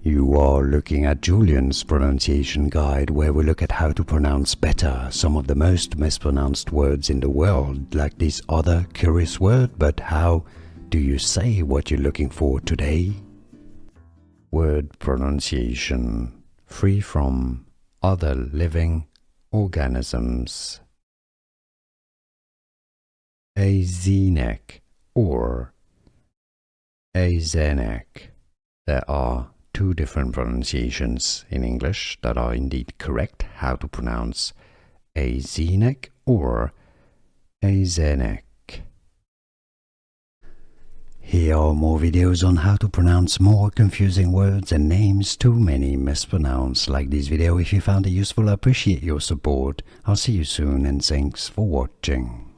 You are looking at Julian's pronunciation guide, where we look at how to pronounce better some of the most mispronounced words in the world, like this other curious word. But how do you say what you're looking for today? Word pronunciation free from other living organisms. Axenic or Axenic. There are two different pronunciations in English that are indeed correct. How to pronounce Axenic or Axenic. Here are more videos on how to pronounce more confusing words and names too many mispronounced. Like this video if you found it useful. I appreciate your support. I'll see you soon and thanks for watching.